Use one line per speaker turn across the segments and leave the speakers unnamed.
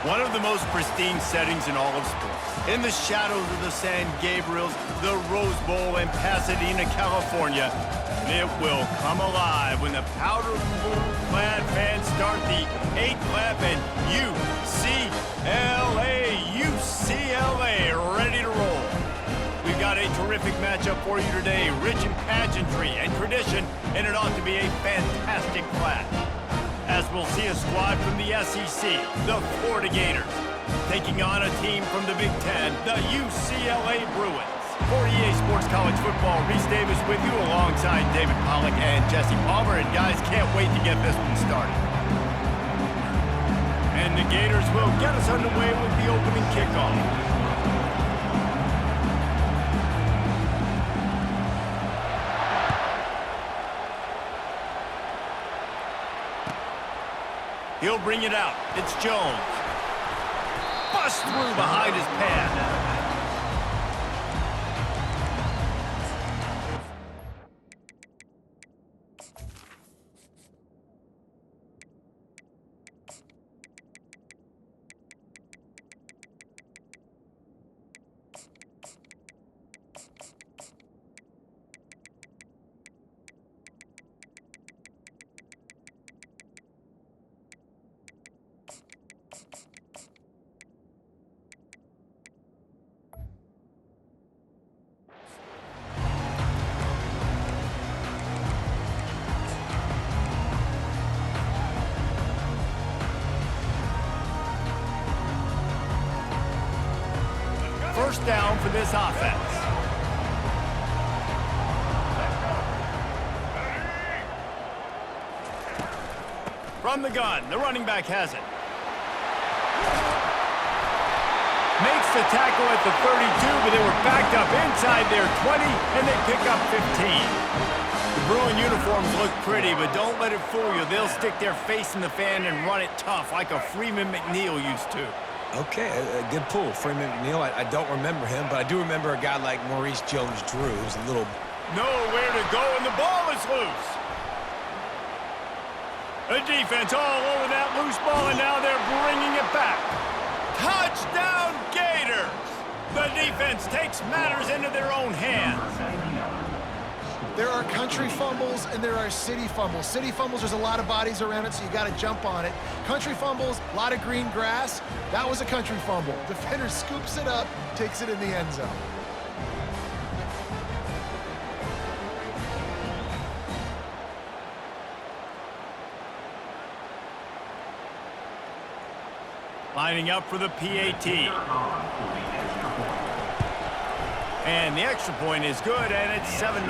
One of the most pristine settings in all of sports. In the shadows of the San Gabriels, the Rose Bowl in Pasadena, California, it will come alive when the powder blue-clad fans start the 8-clap and UCLA ready to roll. We've got a terrific matchup for you today, rich in pageantry and tradition, and it ought to be a fantastic clash. As we'll see a squad from the SEC, the Florida Gators, taking on a team from the Big Ten, the UCLA Bruins. For EA Sports College Football, Reese Davis with you alongside David Pollack and Jesse Palmer. And guys, can't wait to get this one started. And the Gators will get us underway with the opening kickoff. He'll bring it out. It's Jones. Bust through behind his pad. First down for this offense. From the gun, the running back has it. Makes the tackle at the 32, but they were backed up inside their 20, and they pick up 15. The Bruin uniforms look pretty, but don't let it fool you. They'll stick their face in the fan and run it tough like a Freeman McNeil used to.
Okay, a good pull. Freeman McNeil, I don't remember him, but I do remember a guy like Maurice Jones-Drew, who's a little...
Nowhere to go, and the ball is loose. The defense all over that loose ball, and now they're bringing it back. Touchdown, Gators! The defense takes matters into their own hands.
There are country fumbles and there are city fumbles. City fumbles, there's a lot of bodies around it, so you got to jump on it. Country fumbles, a lot of green grass. That was a country fumble. Defender scoops it up, takes it in the end zone.
Lining up for the PAT. And the extra point is good, and it's 7-0.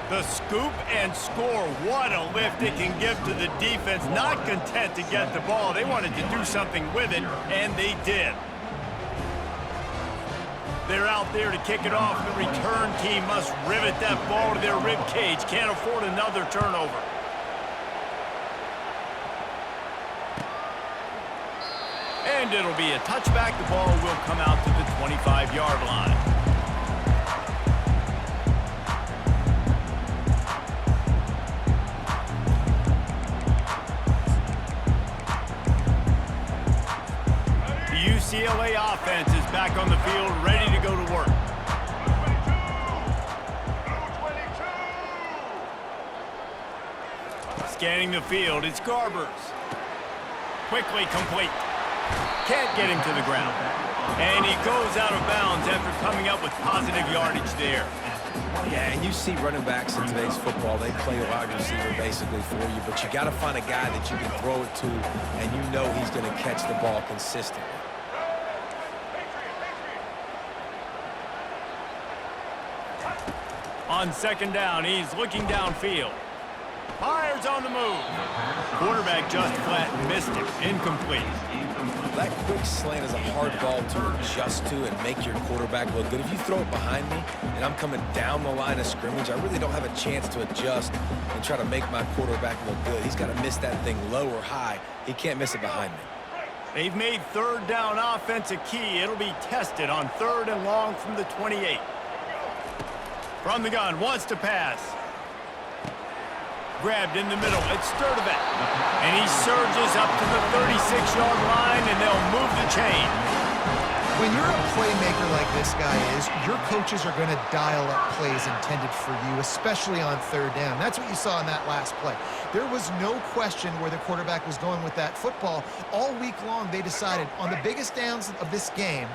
The scoop and score. What a lift it can give to the defense. Not content to get the ball. They wanted to do something with it, and they did. They're out there to kick it off. The return team must rivet that ball to their rib cage. Can't afford another turnover. And it'll be a touchback. The ball will come out to the 25-yard line. The UCLA offense is back on the field, ready to go to work. Scanning the field, it's Garbers. Quickly complete. Can't get him to the ground. And he goes out of bounds after coming up with positive yardage there.
Yeah, and you see running backs in today's football, they play a wide receiver basically for you, but you got to find a guy that you can throw it to, and you know he's going to catch the ball consistently.
On second down, he's looking downfield. Fires on the move. Quarterback just flat missed him. Incomplete.
That quick slant is a hard ball to adjust to and make your quarterback look good. If you throw it behind me and I'm coming down the line of scrimmage, I really don't have a chance to adjust and try to make my quarterback look good. He's got to miss that thing low or high. He can't miss it behind me.
They've made third down offense a key. It'll be tested on 3rd and long from the 28. From the gun, wants to pass. grabbed in the middle. It's Sturdivant. And he surges up to the 36-yard line, and they'll move the chain.
When you're a playmaker like this guy is, your coaches are going to dial up plays intended for you, especially on third down. That's what you saw in that last play. There was no question where the quarterback was going with that football. All week long, they decided on the biggest downs of this game,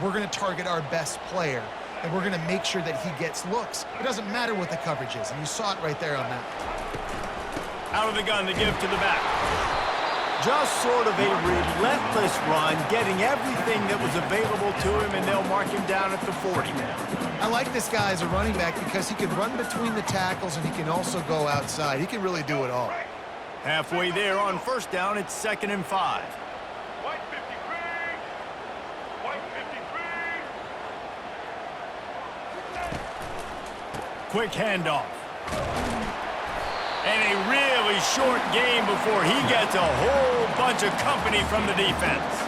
we're going to target our best player, and we're going to make sure that he gets looks. It doesn't matter what the coverage is, and you saw it right there on that.
Out of the gun, the give to the back. Just sort of a relentless run, getting everything that was available to him, and they'll mark him down at the 40.
I like this guy as a running back because he can run between the tackles and he can also go outside. He can really do it all.
Halfway there on first down, it's 2nd and 5.
White 53. White 53.
Quick handoff. And a really short game before he gets a whole bunch of company from the defense.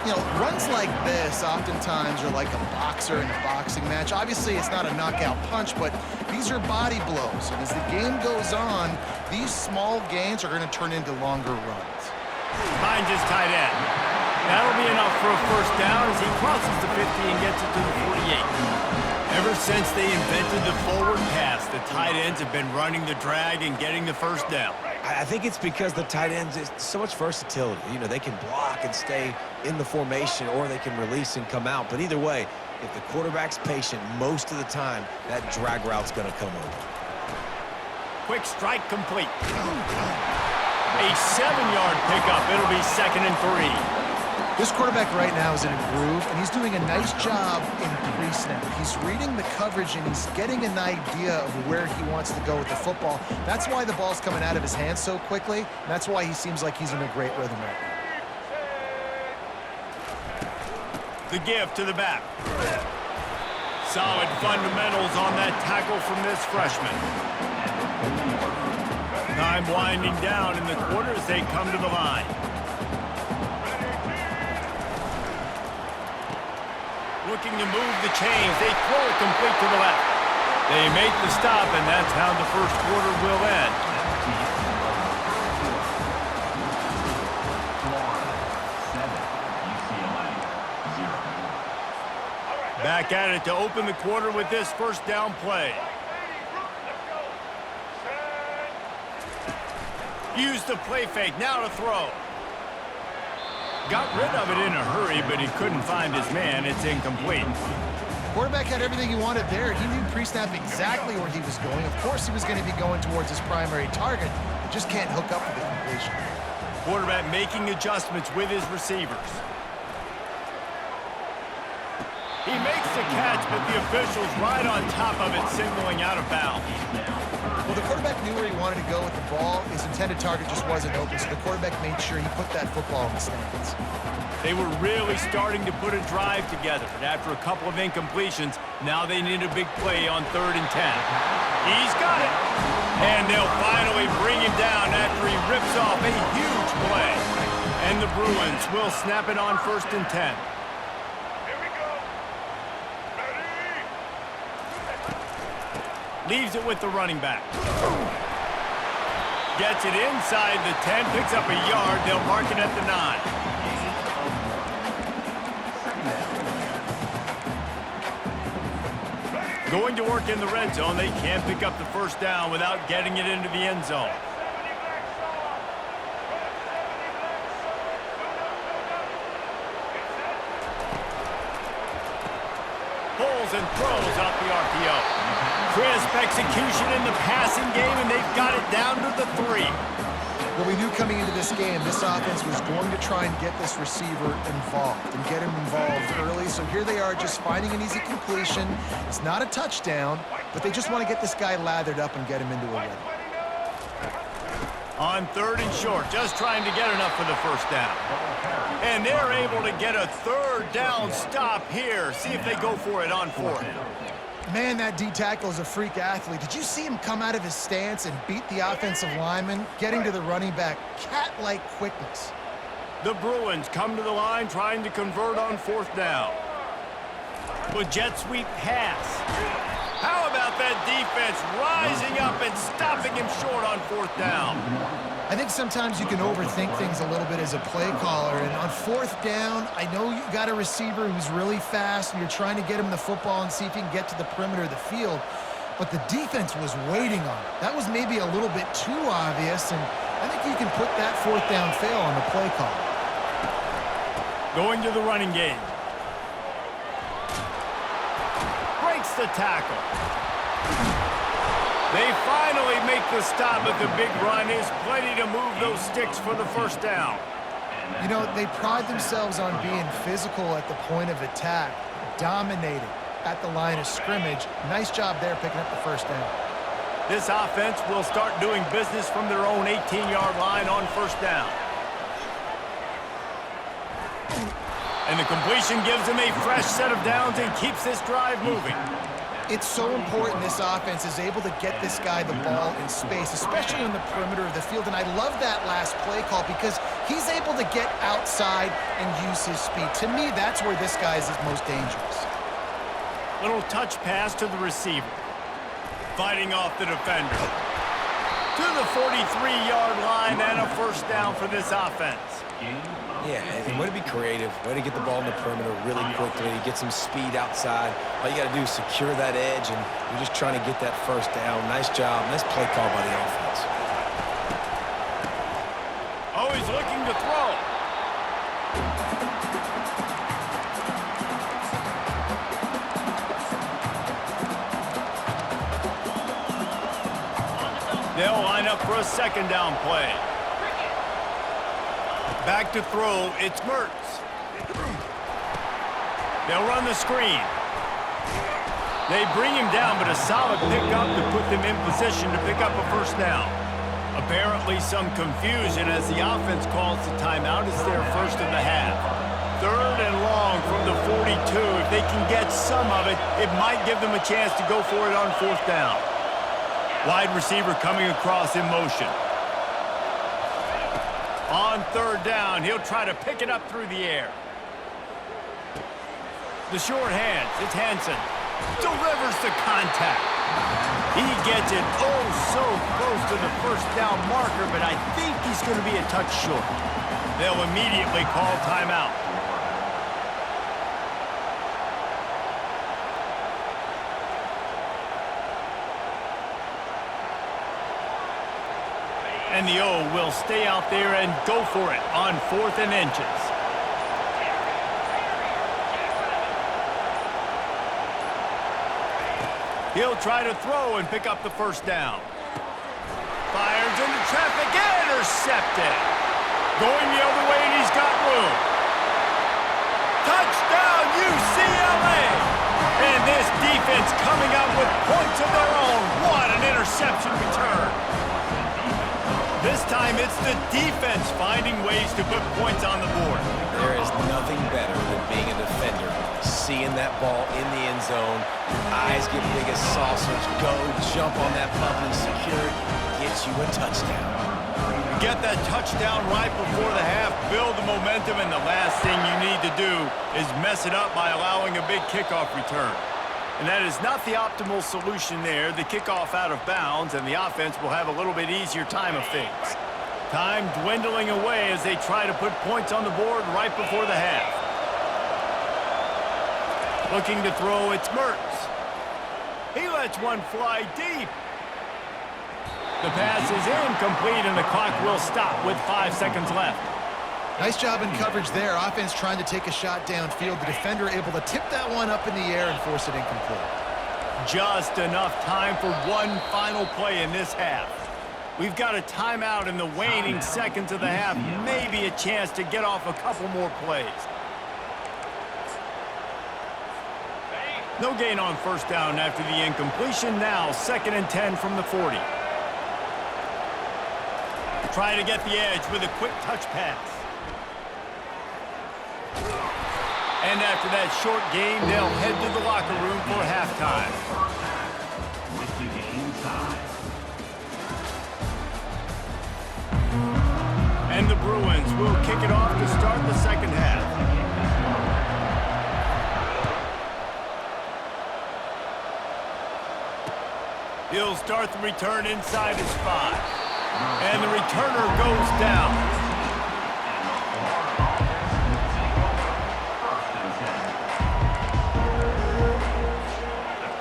You know, runs like this oftentimes are like a boxer in a boxing match. Obviously, it's not a knockout punch, but these are body blows. And as the game goes on, these small gains are going to turn into longer runs.
Finds his tight end. That'll be enough for a first down as he crosses the 50 and gets it to the 48. Ever since they invented the forward pass, the tight ends have been running the drag and getting the first down.
I think it's because the tight ends is so much versatility. You know, they can block and stay in the formation, or they can release and come out. But either way, if the quarterback's patient most of the time, that drag route's going to come over.
Quick strike complete. A 7-yard pickup. It'll be 2nd and 3.
This quarterback right now is in a groove, and he's doing a nice job in pre-snap. He's reading the coverage, and he's getting an idea of where he wants to go with the football. That's why the ball's coming out of his hands so quickly, and that's why he seems like he's in a great rhythm right now.
The give to the back. Solid fundamentals on that tackle from this freshman. Time winding down in the quarter as they come to the line. Looking to move the chains. They throw it complete to the left. They make the stop, and that's how the first quarter will end. Back at it to open the quarter with this first down play. Use the play fake. Now to throw. Got rid of it in a hurry, but he couldn't find his man. It's incomplete.
Quarterback had everything he wanted there. He knew pre-snap exactly where he was going. Of course, he was going to be going towards his primary target. He just can't hook up with the completion.
Quarterback making adjustments with his receivers. He makes the catch, but the official's right on top of it, signaling out of bounds.
Well, the quarterback knew where he wanted to go with the ball. His intended target just wasn't open, so the quarterback made sure he put that football in the stands.
They were really starting to put a drive together, but after a couple of incompletions, now they need a big play on 3rd and 10. He's got it! And they'll finally bring him down after he rips off a huge play. And the Bruins will snap it on 1st and 10. Leaves it with the running back. Gets it inside the 10, picks up a yard. They'll mark it at the 9. Going to work in the red zone. They can't pick up the first down without getting it into the end zone. Pulls and throws off the RPO. Crisp execution in the passing game, and they've got it down to the 3.
Well, we knew coming into this game, this offense was going to try and get this receiver involved and get him involved early. So here they are just finding an easy completion. It's not a touchdown, but they just want to get this guy lathered up and get him into a rhythm.
On 3rd and short, just trying to get enough for the first down. And they're able to get a 3rd down stop here. See if they go for it on 4th.
Man, that D tackle is a freak athlete. Did you see him come out of his stance and beat the offensive lineman, getting to the running back? Cat-like quickness.
The Bruins come to the line trying to convert on 4th down. With jet sweep pass. How about that defense rising up and stopping him short on 4th down.
I think sometimes you can overthink things a little bit as a play caller, and on 4th down, I know you got a receiver who's really fast, and you're trying to get him the football and see if he can get to the perimeter of the field, but the defense was waiting on it. That was maybe a little bit too obvious, and I think you can put that 4th down fail on the play call.
Going to the running game. Breaks the tackle. They finally make the stop, but the big run is plenty to move those sticks for the 1st down.
You know, they pride themselves on being physical at the point of attack, dominating at the line of scrimmage. Nice job there picking up the 1st down.
This offense will start doing business from their own 18-yard line on 1st down. And the completion gives them a fresh set of downs and keeps this drive moving.
It's so important this offense is able to get this guy the ball in space, especially on the perimeter of the field. And I love that last play call because he's able to get outside and use his speed. To me, that's where this guy is most dangerous.
Little touch pass to the receiver. Fighting off the defender. To the 43-yard line and a 1st down for this offense.
Yeah, and way to be creative, way to get the ball in the perimeter really quickly, get some speed outside. All you got to do is secure that edge, and you're just trying to get that 1st down. Nice job. Nice play call by the offense.
Oh, he's looking to throw. They'll line up for a 2nd down play. Back to throw, it's Mertz. They'll run the screen. They bring him down, but a solid pickup to put them in position to pick up a 1st down. Apparently some confusion as the offense calls the timeout. It's their 1st of the half. 3rd and long from the 42. If they can get some of it, it might give them a chance to go for it on 4th down. Wide receiver coming across in motion. On 3rd down, he'll try to pick it up through the air. The short hands, it's Hansen. Delivers the contact. He gets it so close to the 1st down marker, but I think he's going to be a touch short. They'll immediately call timeout. And the O will stay out there and go for it on 4th and inches. He'll try to throw and pick up the 1st down. Fires into traffic, intercepted. Going the other way, and he's got room. Touchdown, UCLA! And this defense coming up with points of their own. What an interception return. This time, it's the defense finding ways to put points on the board.
There is nothing better than being a defender, seeing that ball in the end zone, your eyes get big as saucers, go, jump on that pump and secure it, gets you a touchdown.
Get that touchdown right before the half, build the momentum, and the last thing you need to do is mess it up by allowing a big kickoff return. And that is not the optimal solution there. The kickoff out of bounds, and the offense will have a little bit easier time of things. Time dwindling away as they try to put points on the board right before the half. Looking to throw, it's Mertz. He lets one fly deep. The pass is incomplete, and the clock will stop with 5 seconds left.
Nice job in coverage there. Offense trying to take a shot downfield. The defender able to tip that one up in the air and force it incomplete.
Just enough time for one final play in this half. We've got a timeout in the waning seconds of the half. Maybe a chance to get off a couple more plays. No gain on 1st down after the incompletion. Now 2nd and 10 from the 40. Try to get the edge with a quick touch pass. And after that short game, they'll head to the locker room for halftime. And the Bruins will kick it off to start the 2nd half. He'll start the return inside his 5. And the returner goes down.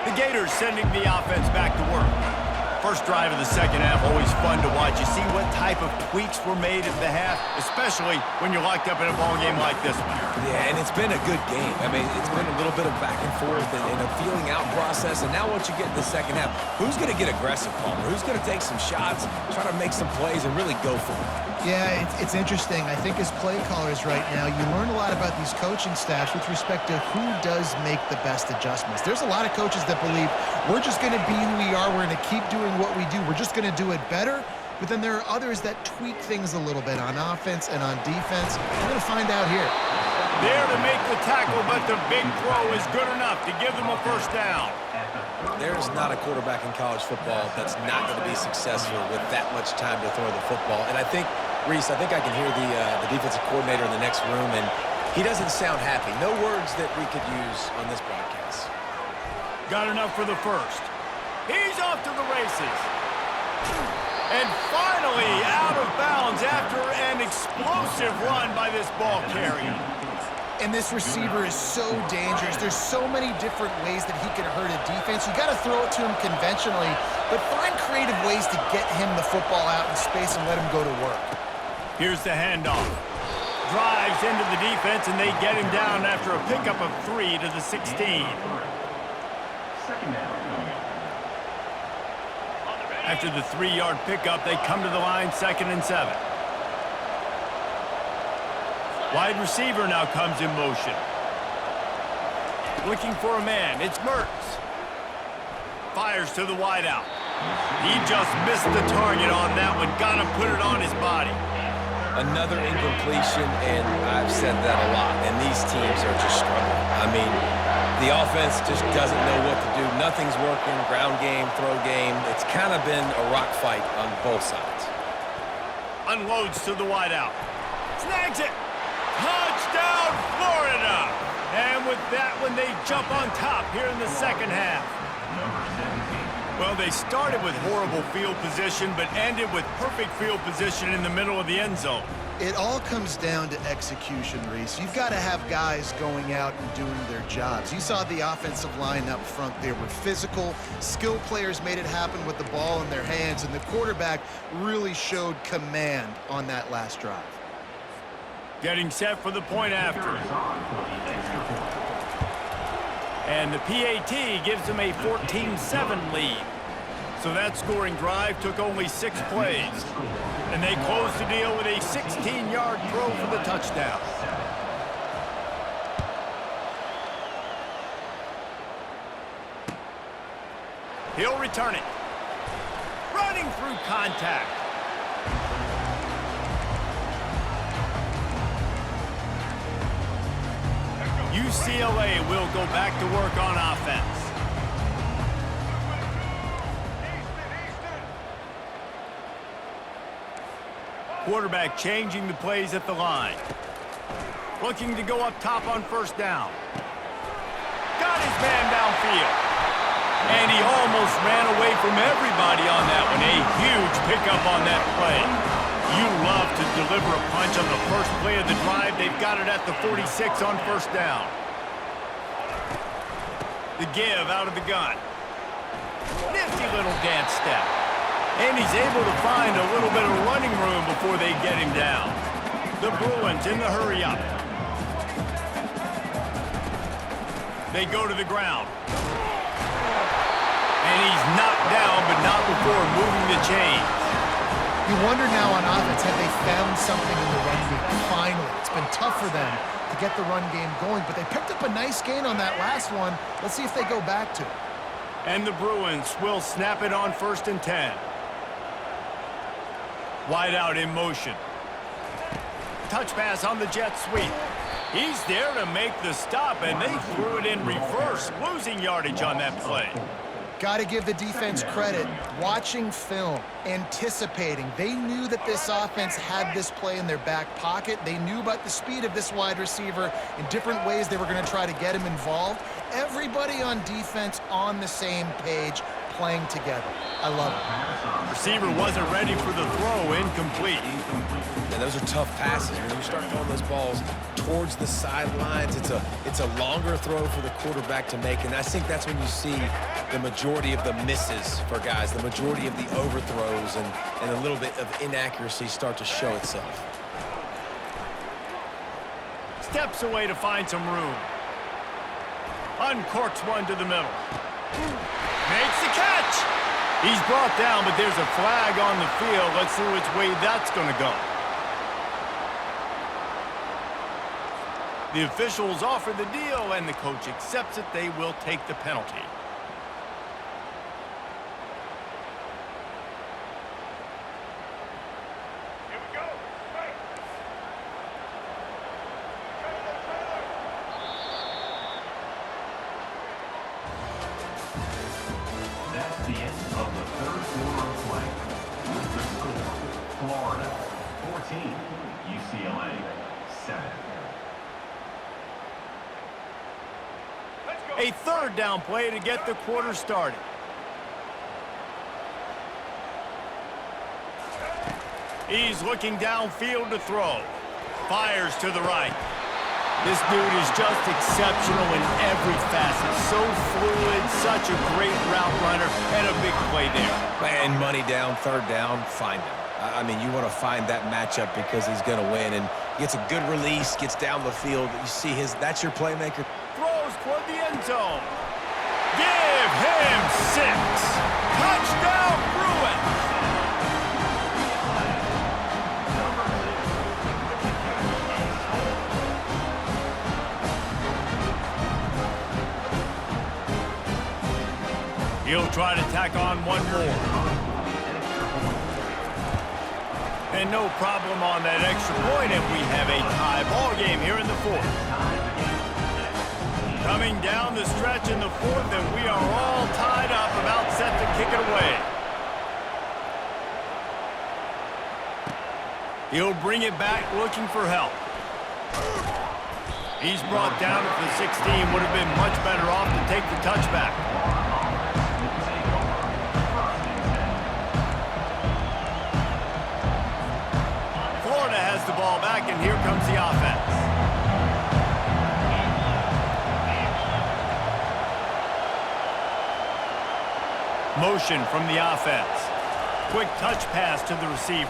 The Gators sending the offense back to work. First drive of the second half, always fun to watch. You see what type of tweaks were made at the half, especially when you're locked up in a ball game like this one.
Yeah, and it's been a good game. I mean, it's been a little bit of back and forth and a feeling out process. And now once you get in the second half, who's going to get aggressive, Palmer? Who's going to take some shots, try to make some plays, and really go for it?
Yeah, it's interesting. I think as play callers right now, you learn a lot about these coaching staffs with respect to who does make the best adjustments. There's a lot of coaches that believe we're just going to be who we are. We're going to keep doing what we do. We're just going to do it better. But then there are others that tweak things a little bit on offense and on defense. We're going to find out here.
There to make the tackle, but the big throw is good enough to give them a first down.
There's not a quarterback in college football that's not going to be successful with that much time to throw the football. And I think, Reese, I think I can hear the defensive coordinator in the next room, and he doesn't sound happy. No words that we could use on this broadcast.
Got enough for the first. He's off to the races. And finally out of bounds after an explosive run by this ball carrier.
And this receiver is so dangerous. There's so many different ways that he can hurt a defense. You got to throw it to him conventionally, but find creative ways to get him the football out in space and let him go to work.
Here's the handoff. Drives into the defense, and they get him down after a pickup of 3 to the 16. After the 3-yard pickup, they come to the line, 2nd and 7. Wide receiver now comes in motion. Looking for a man. It's Mertz. Fires to the wideout. He just missed the target on that one. Got to put it on his body.
Another incompletion, and I've said that a lot, and these teams are just struggling. I mean, the offense just doesn't know what to do. Nothing's working. Ground game, throw game. It's kind of been a rock fight on both sides.
Unloads to the wideout. Snags it. Touchdown, Florida! And with that one, they jump on top here in the second half. Well, they started with horrible field position, but ended with perfect field position in the middle of the end zone.
It all comes down to execution, Reese. You've got to have guys going out and doing their jobs. You saw the offensive line up front. They were physical. Skilled players made it happen with the ball in their hands, and the quarterback really showed command on that last drive.
Getting set for the point after. And the PAT gives them a 14-7 lead. So that scoring drive took only 6 plays. And they close the deal with a 16-yard throw for the touchdown. He'll return it. Running through contact. UCLA will go back to work on offense. Quarterback changing the plays at the line. Looking to go up top on first down. Got his man downfield. And he almost ran away from everybody on that one. A huge pickup on that play. You love to deliver a punch on the first play of the drive. They've got it at the 46 on first down. The give out of the gun. Nifty little dance step. And he's able to find a little bit of running room before they get him down. The Bruins in the hurry up. They go to the ground. And he's knocked down, but not before moving the chains.
You wonder now on offense, have they found something in the run game? Finally, it's been tough for them to get the run game going, but they picked up a nice gain on that last one. Let's see if they go back to it.
And the Bruins will snap it on 1st and 10. Wide out in motion. Touch pass on the jet sweep. He's there to make the stop, and they threw it in reverse, losing yardage on that play.
Got to give the defense credit. Watching film, anticipating. They knew that this offense had this play in their back pocket. They knew about the speed of this wide receiver in different ways they were going to try to get him involved. Everybody on defense on the same page, playing together. I love it.
Receiver wasn't ready for the throw, incomplete.
And those are tough passes. When you start throwing those balls towards the sidelines, it's a longer throw for the quarterback to make, and I think that's when you see the majority of the misses for guys, the majority of the overthrows and a little bit of inaccuracy start to show itself.
Steps away to find some room. Uncorks one to the middle. Makes the catch. He's brought down, but there's a flag on the field. Let's see which way that's going to go. The officials offer the deal, and the coach accepts it. They will take the penalty.
Here we go. Right.
That's the end of the third quarter of play. With the score, Florida 14, UCLA 7.
Let's go.
A third down play to get the quarter started. He's looking downfield to throw. Fires to the right. This dude is just exceptional in every facet. So fluid, such a great route runner, and a big play there.
And money down, third down, find him. I mean, you want to find that matchup because he's going to win, and gets a good release, gets down the field. You see that's your playmaker.
Throws toward the end zone. Give him 6. Touchdown, Bruins. He'll try to tack on one more. And no problem on that extra point, and we have a tie ball game here in the fourth. Coming down the stretch in the fourth, and we are all tied up, about set to kick it away. He'll bring it back, looking for help. He's brought down at the 16. Would have been much better off to take the touchback. Florida has the ball back, and here comes the offense. Motion from the offense. Quick touch pass to the receiver.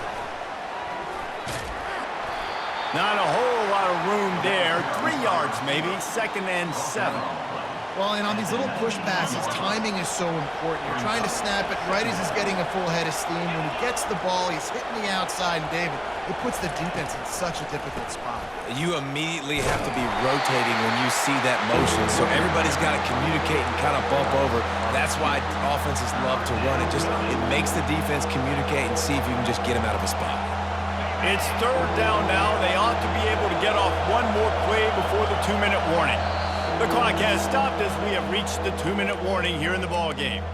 Not a whole lot of room there. 3 yards maybe, 2nd and 7.
Well, and on these little push passes, timing is so important. You're trying to snap it right as he's getting a full head of steam. When he gets the ball, he's hitting the outside, and David, it puts the defense in such a difficult spot.
You immediately have to be rotating when you see that motion, so everybody's got to communicate and kind of bump over. That's why offenses love to run it. It makes the defense communicate and see if you can just get him out of a spot.
It's third down now. They ought to be able to get off one more play before the 2-minute warning. The clock has stopped as we have reached the 2-minute warning here in the ball game.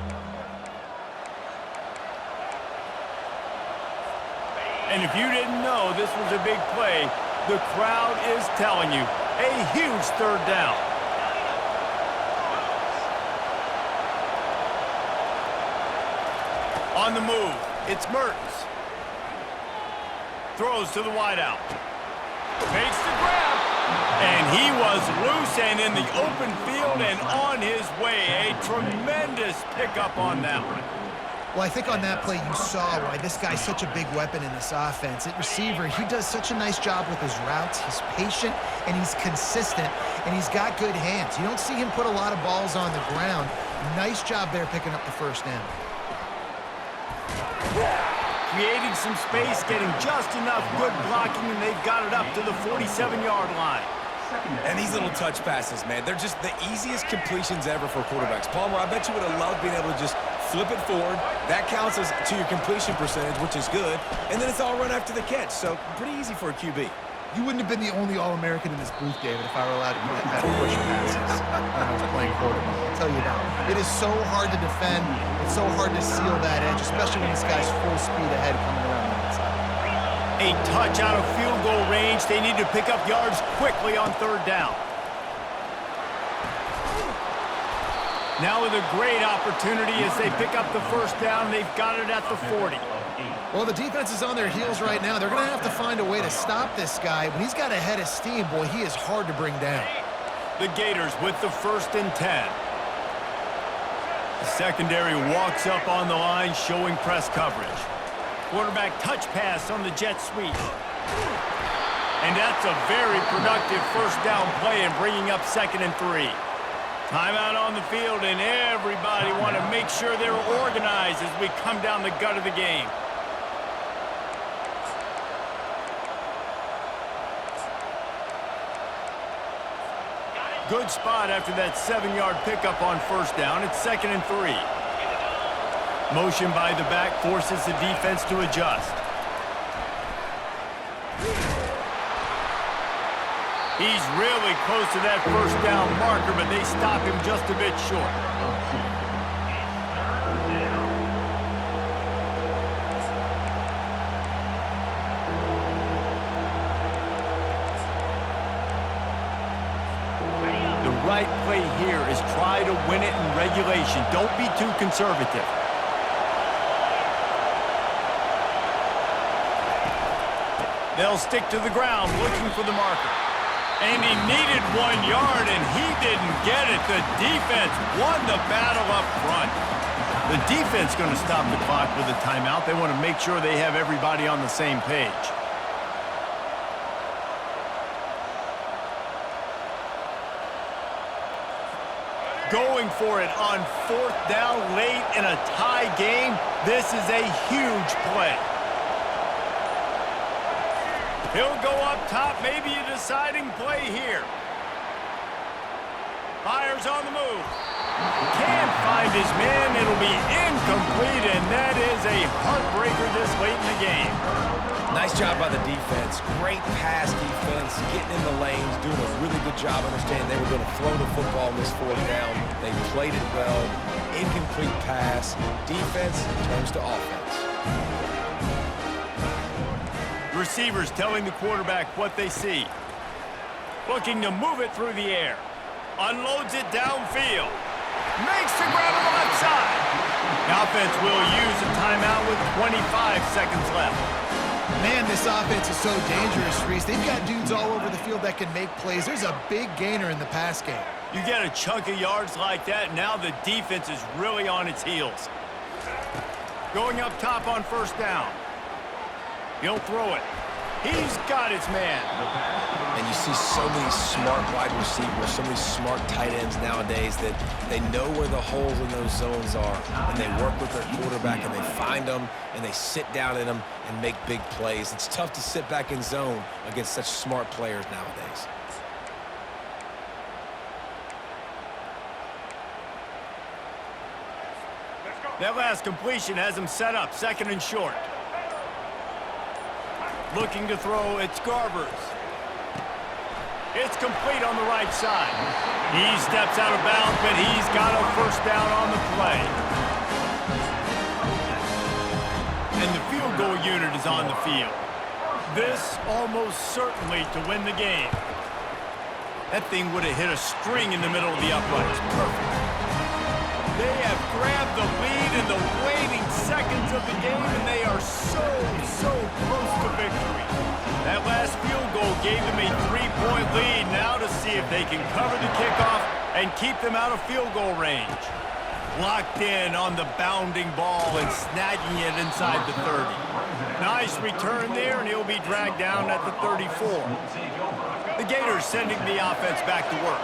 And if you didn't know this was a big play, the crowd is telling you, a huge third down. On the move, it's Mertens. Throws to the wideout. Makes the grab. And he was loose and in the open field and on his way. A tremendous pickup on that one.
Well, I think on that play you saw why this guy's such a big weapon in this offense. At receiver, he does such a nice job with his routes. He's patient, and he's consistent, and he's got good hands. You don't see him put a lot of balls on the ground. Nice job there picking up the first down.
Creating some space, getting just enough good blocking, and they've got it up to the 47-yard line.
And these little touch passes, man, they're just the easiest completions ever for quarterbacks. Palmer, I bet you would have loved being able to just flip it forward. That counts as to your completion percentage, which is good. And then it's all run after the catch, so pretty easy for a QB.
You wouldn't have been the only All-American in this booth, David, if I were allowed to do that push passes when I was playing quarterback. I'll tell you that. It is so hard to defend. It's so hard to seal that edge, especially when this guy's full speed ahead coming around the outside.
A touch out of field goal range. They need to pick up yards quickly on third down. Now with a great opportunity as they pick up the first down. They've got it at the 40.
Well, the defense is on their heels right now. They're going to have to find a way to stop this guy. When he's got a head of steam, boy, he is hard to bring down.
The Gators with the 1st and 10. The secondary walks up on the line, showing press coverage. Quarterback touch pass on the jet sweep. And that's a very productive first down play and bringing up 2nd and 3. Timeout on the field, and everybody want to make sure they're organized as we come down the gut of the game. Good spot after that 7-yard pickup on first down. It's 2nd and 3. Motion by the back forces the defense to adjust. He's really close to that first down marker, but they stop him just a bit short. The right play here is try to win it in regulation. Don't be too conservative. They'll stick to the ground looking for the marker. And he needed 1 yard, and he didn't get it. The defense won the battle up front. The defense going to stop the clock with a timeout. They want to make sure they have everybody on the same page. Going for it on 4th down late in a tie game. This is a huge play. He'll go up top, maybe a deciding play here. Fires on the move. Can't find his man. It'll be incomplete, and that is a heartbreaker this late in the game.
Nice job by the defense. Great pass defense, getting in the lanes, doing a really good job understanding they were going to throw the football in this 4th down. They played it well. Incomplete pass. Defense turns to offense.
Receivers telling the quarterback what they see. Looking to move it through the air. Unloads it downfield. Makes the grab on the left side. The offense will use a timeout with 25 seconds left.
Man, this offense is so dangerous, Reese. They've got dudes all over the field that can make plays. There's a big gainer in the pass game.
You get a chunk of yards like that, now the defense is really on its heels. Going up top on first down. He'll throw it. He's got his man.
And you see so many smart wide receivers, so many smart tight ends nowadays that they know where the holes in those zones are, and they work with their quarterback, and they find them, and they sit down in them and make big plays. It's tough to sit back in zone against such smart players nowadays.
That last completion has him set up, 2nd and short. Looking to throw, it's Garbers. It's complete on the right side. He steps out of bounds, but he's got a first down on the play. And the field goal unit is on the field. This almost certainly to win the game. That thing would have hit a string in the middle of the uprights. Perfect. They have grabbed the lead in the waning seconds of the game, and they are so close to victory. That last field goal gave them a 3-point lead. Now to see if they can cover the kickoff and keep them out of field goal range. Locked in on the bounding ball and snagging it inside the 30. Nice return there, and he'll be dragged down at the 34. The Gators sending the offense back to work.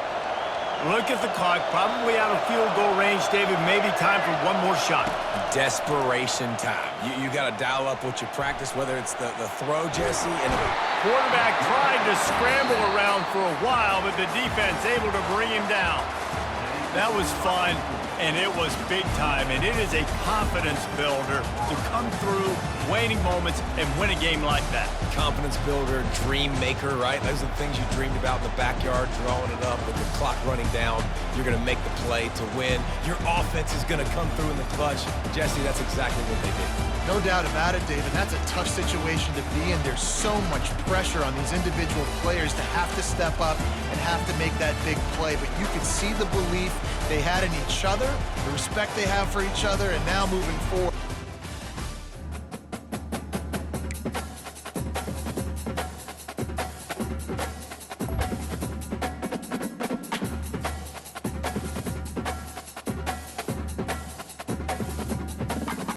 Look at the clock, probably out of field goal range, David. Maybe time for one more shot.
Desperation time. You got to dial up what you practice, whether it's the throw, Jesse, and
quarterback tried to scramble around for a while, but the defense able to bring him down. That was fun, and it was big time, and it is a confidence builder to come through waning moments and win a game like that.
Confidence builder, dream maker, right? Those are the things you dreamed about in the backyard, drawing it up with the clock running down. You're going to make the play to win. Your offense is going to come through in the clutch. Jesse, that's exactly what they did.
No doubt about it, David. That's a tough situation to be in. There's so much pressure on these individual players to have to step up and have to make that big play. But you could see the belief they had in each other, the respect they have for each other, and now moving forward,